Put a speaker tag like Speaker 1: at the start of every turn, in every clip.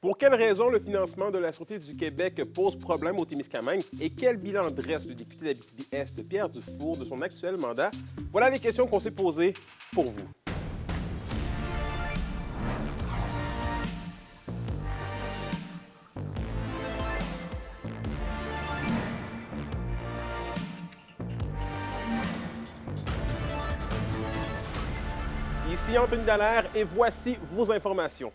Speaker 1: Pour quelles raisons le financement de la Sûreté du Québec pose problème au Témiscamingue et quel bilan dresse le député d'Abitibi-Est, Pierre Dufour, de son actuel mandat? Voilà les questions qu'on s'est posées pour vous. Ici Anthony Dallaire et voici vos informations.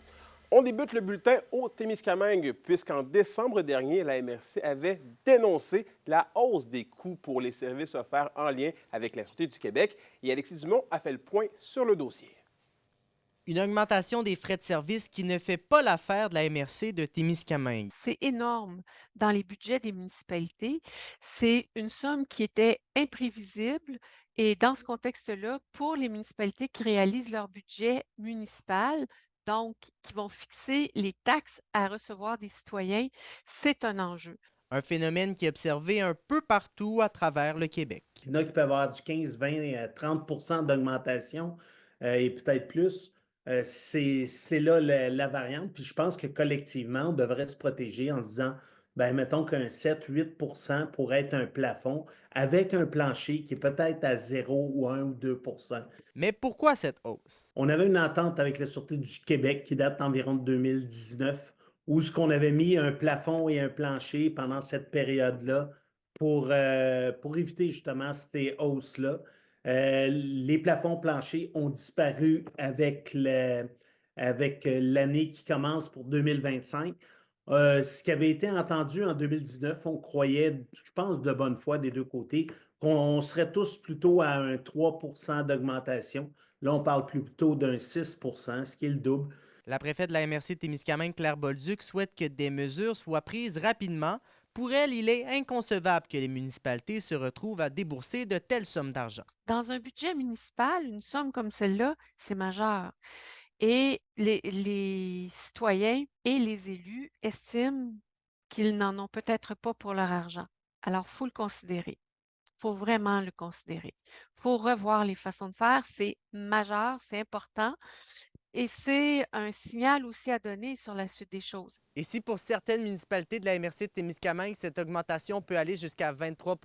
Speaker 1: On débute le bulletin au Témiscamingue, puisqu'en décembre dernier, la MRC avait dénoncé la hausse des coûts pour les services offerts en lien avec la Sûreté du Québec et Alexis Dumont a fait le point sur le dossier.
Speaker 2: Une augmentation des frais de service qui ne fait pas l'affaire de la MRC de Témiscamingue.
Speaker 3: C'est énorme dans les budgets des municipalités. C'est une somme qui était imprévisible et dans ce contexte-là, pour les municipalités qui réalisent leur budget municipal, donc qui vont fixer les taxes à recevoir des citoyens, c'est un enjeu.
Speaker 2: Un phénomène qui est observé un peu partout à travers le Québec.
Speaker 4: Il y en a qui peuvent avoir du 15, 20, 30 d'augmentation et peut-être plus. C'est là la variante. Puis je pense que collectivement, on devrait se protéger en se disant, ben, mettons qu'un 7-8 pourrait être un plafond avec un plancher qui est peut-être à 0 ou 1 ou 2.
Speaker 2: Mais pourquoi cette hausse?
Speaker 4: On avait une entente avec la Sûreté du Québec qui date d'environ de 2019, où ce qu'on avait mis un plafond et un plancher pendant cette période-là pour éviter justement ces hausses-là. Les plafonds planchers ont disparu avec l'année qui commence pour 2025. Ce qui avait été entendu en 2019, on croyait, je pense, de bonne foi des deux côtés, qu'on serait tous plutôt à un 3 d'augmentation. Là, on parle plutôt d'un 6 ce qui est le double.
Speaker 2: La préfète de la MRC de Témiscamingue, Claire Bolduc, souhaite que des mesures soient prises rapidement. Pour elle, il est inconcevable que les municipalités se retrouvent à débourser de telles sommes d'argent.
Speaker 3: Dans un budget municipal, une somme comme celle-là, c'est majeur. Et les citoyens et les élus estiment qu'ils n'en ont peut-être pas pour leur argent. Alors, il faut le considérer. Il faut vraiment le considérer. Il faut revoir les façons de faire. C'est majeur, c'est important et c'est un signal aussi à donner sur la suite des choses.
Speaker 2: Et si pour certaines municipalités de la MRC de Témiscamingue, cette augmentation peut aller jusqu'à 23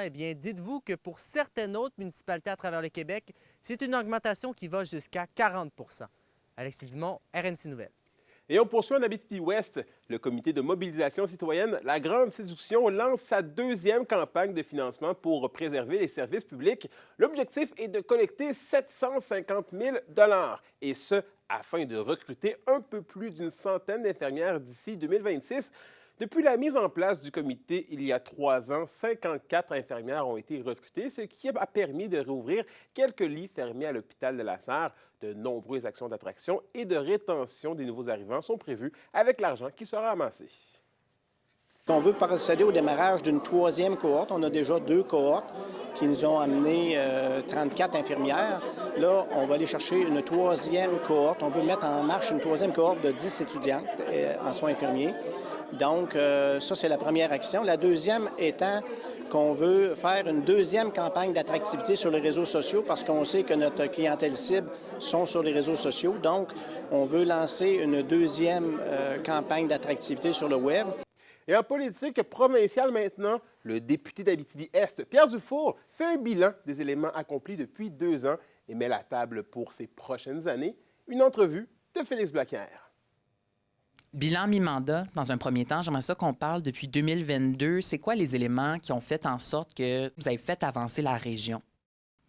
Speaker 2: eh bien, dites-vous que pour certaines autres municipalités à travers le Québec, c'est une augmentation qui va jusqu'à 40 Alexis Dumont, RNC Nouvelles.
Speaker 1: Et on poursuit en Abitibi-Ouest. Le comité de mobilisation citoyenne La Grande Séduction lance sa deuxième campagne de financement pour préserver les services publics. L'objectif est de collecter 750 000 et ce, afin de recruter un peu plus d'une centaine d'infirmières d'ici 2026. Depuis la mise en place du comité il y a 3 ans, 54 infirmières ont été recrutées, ce qui a permis de rouvrir quelques lits fermés à l'hôpital de la Sarre. De nombreuses actions d'attraction et de rétention des nouveaux arrivants sont prévues avec l'argent qui sera amassé.
Speaker 5: On veut procéder au démarrage d'une troisième cohorte. On a déjà 2 cohortes qui nous ont amené 34 infirmières. Là, on va aller chercher une troisième cohorte. On veut mettre en marche une troisième cohorte de 10 étudiantes en soins infirmiers. Donc, ça, c'est la première action. La deuxième étant qu'on veut faire une deuxième campagne d'attractivité sur les réseaux sociaux parce qu'on sait que notre clientèle cible sont sur les réseaux sociaux. Donc, on veut lancer une deuxième campagne d'attractivité sur le web.
Speaker 1: Et en politique provinciale maintenant, le député d'Abitibi-Est, Pierre Dufour, fait un bilan des éléments accomplis depuis 2 ans et met la table pour ses prochaines années. Une entrevue de Félix Blaquière.
Speaker 6: Bilan mi-mandat, dans un premier temps, j'aimerais ça qu'on parle depuis 2022. C'est quoi les éléments qui ont fait en sorte que vous avez fait avancer la région?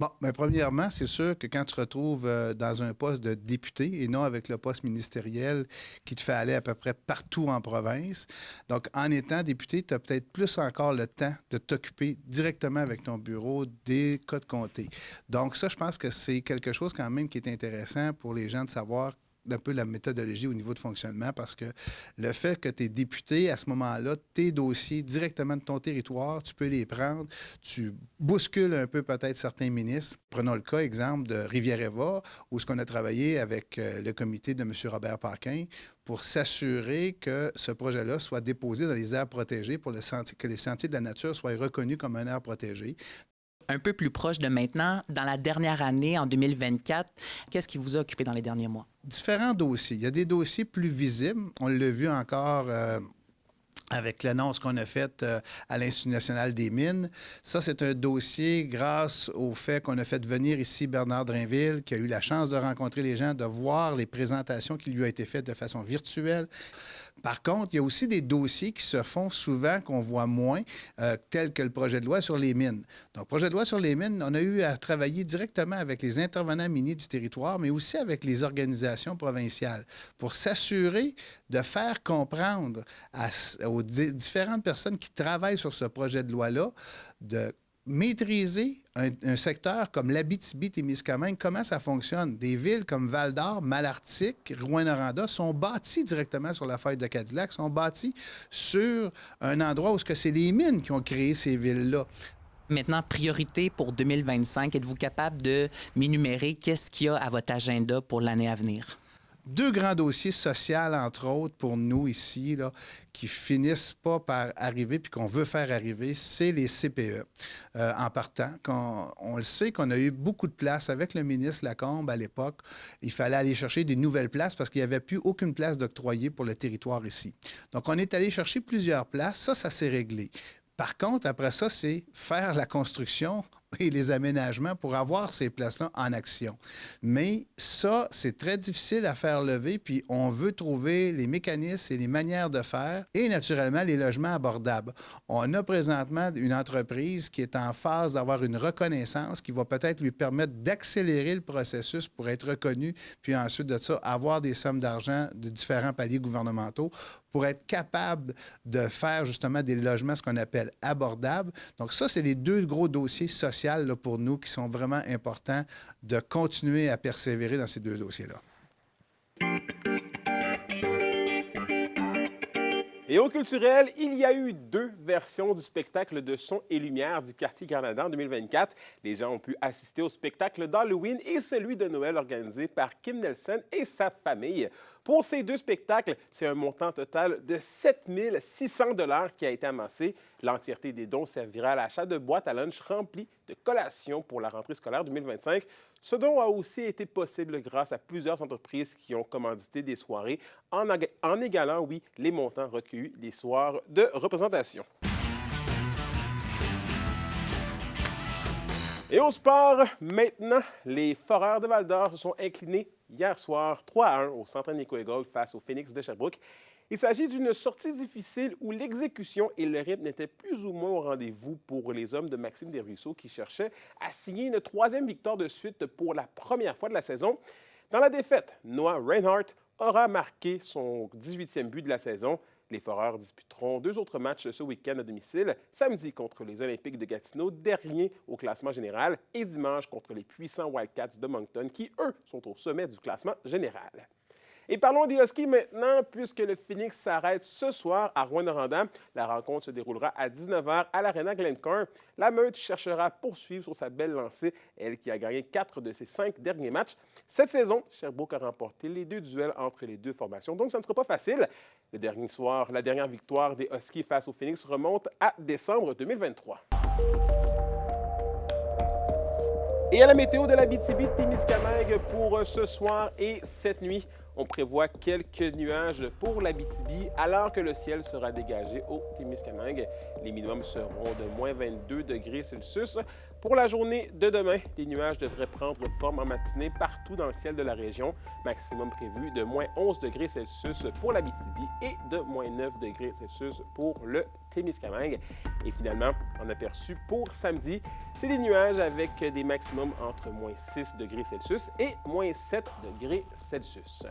Speaker 7: Bon, bien, premièrement, c'est sûr que quand tu te retrouves dans un poste de député et non avec le poste ministériel qui te fait aller à peu près partout en province, donc en étant député, tu as peut-être plus encore le temps de t'occuper directement avec ton bureau des cas de comté. Donc ça, je pense que c'est quelque chose quand même qui est intéressant pour les gens de savoir un peu la méthodologie au niveau de fonctionnement parce que le fait que tu es député, à ce moment-là, tes dossiers directement de ton territoire, tu peux les prendre, tu bouscules un peu peut-être certains ministres. Prenons le cas, exemple, de Rivière-Éva, où ce qu'on a travaillé avec le comité de M. Robert Paquin pour s'assurer que ce projet-là soit déposé dans les aires protégées pour que les sentiers de la nature soient reconnus comme un aire protégée.
Speaker 6: Un peu plus proche de maintenant, dans la dernière année, en 2024, qu'est-ce qui vous a occupé dans les derniers mois?
Speaker 7: Différents dossiers. Il y a des dossiers plus visibles. On l'a vu encore avec l'annonce qu'on a faite à l'Institut national des mines. Ça, c'est un dossier grâce au fait qu'on a fait venir ici Bernard Drainville, qui a eu la chance de rencontrer les gens, de voir les présentations qui lui ont été faites de façon virtuelle. Par contre, il y a aussi des dossiers qui se font souvent, qu'on voit moins, tels que le projet de loi sur les mines. Donc, projet de loi sur les mines, on a eu à travailler directement avec les intervenants miniers du territoire, mais aussi avec les organisations provinciales pour s'assurer de faire comprendre aux différentes personnes qui travaillent sur ce projet de loi-là de maîtriser un secteur comme l'Abitibi-Témiscamingue, comment ça fonctionne. Des villes comme Val-d'Or, Malartic, Rouyn-Noranda sont bâties directement sur la faille de Cadillac, sont bâties sur un endroit où c'est les mines qui ont créé ces villes-là.
Speaker 6: Maintenant, priorité pour 2025, êtes-vous capable de m'énumérer qu'est-ce qu'il y a à votre agenda pour l'année à venir?
Speaker 7: 2 grands dossiers sociaux, entre autres, pour nous ici, là, qui finissent pas par arriver puis qu'on veut faire arriver, c'est les CPE. En partant, on le sait qu'on a eu beaucoup de places avec le ministre Lacombe à l'époque. Il fallait aller chercher des nouvelles places parce qu'il n'y avait plus aucune place d'octroyer pour le territoire ici. Donc, on est allé chercher plusieurs places. Ça s'est réglé. Par contre, après ça, c'est faire la construction et les aménagements pour avoir ces places-là en action. Mais ça, c'est très difficile à faire lever, puis on veut trouver les mécanismes et les manières de faire et naturellement les logements abordables. On a présentement une entreprise qui est en phase d'avoir une reconnaissance qui va peut-être lui permettre d'accélérer le processus pour être reconnu, puis ensuite de ça, avoir des sommes d'argent de différents paliers gouvernementaux pour être capable de faire justement des logements, ce qu'on appelle abordables. Donc ça, c'est les 2 gros dossiers sociaux là, pour nous qui sont vraiment importants de continuer à persévérer dans ces 2 dossiers-là.
Speaker 1: Et au culturel, il y a eu 2 versions du spectacle de son et lumière du Quartier Canada en 2024. Les gens ont pu assister au spectacle d'Halloween et celui de Noël organisé par Kim Nelson et sa famille. Pour ces 2 spectacles, c'est un montant total de 7 600 $ qui a été amassé. L'entièreté des dons servira à l'achat de boîtes à lunch remplies de collations pour la rentrée scolaire 2025. Ce don a aussi été possible grâce à plusieurs entreprises qui ont commandité des soirées en égalant, oui, les montants recueillis les soirs de représentation. Et au sport, maintenant, les Foreurs de Val-d'Or se sont inclinés hier soir 3-1 au Centre Nico-École face au Phoenix de Sherbrooke. Il s'agit d'une sortie difficile où l'exécution et le rythme n'étaient plus ou moins au rendez-vous pour les hommes de Maxime Desruisseaux qui cherchaient à signer une 3e victoire de suite pour la première fois de la saison. Dans la défaite, Noah Reinhardt aura marqué son 18e but de la saison. Les Foreurs disputeront 2 autres matchs ce week-end à domicile, samedi contre les Olympiques de Gatineau, dernier au classement général, et dimanche contre les puissants Wildcats de Moncton, qui, eux, sont au sommet du classement général. Et parlons des Huskies maintenant, puisque le Phoenix s'arrête ce soir à Rouyn-Noranda. La rencontre se déroulera à 19h à l'Arena Glencore. La Meute cherchera à poursuivre sur sa belle lancée, elle qui a gagné 4 de ses 5 derniers matchs. Cette saison, Sherbrooke a remporté les 2 duels entre les 2 formations, donc ça ne sera pas facile. Le dernier soir, la dernière victoire des Huskies face au Phoenix remonte à décembre 2023. Et à la météo de l'Abitibi-Témiscamingue pour ce soir et cette nuit, on prévoit quelques nuages pour l'Abitibi alors que le ciel sera dégagé au Témiscamingue. Les minimums seront de moins 22 degrés Celsius. Pour la journée de demain, des nuages devraient prendre forme en matinée partout dans le ciel de la région. Maximum prévu de moins 11 degrés Celsius pour l'Abitibi et de moins 9 degrés Celsius pour le Témiscamingue. Et finalement, en aperçu pour samedi, c'est des nuages avec des maximums entre moins 6 degrés Celsius et moins 7 degrés Celsius.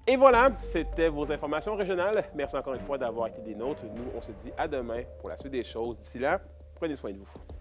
Speaker 1: Et voilà, c'était vos informations régionales. Merci encore une fois d'avoir été des nôtres. Nous, on se dit à demain pour la suite des choses. D'ici là, prenez soin de vous.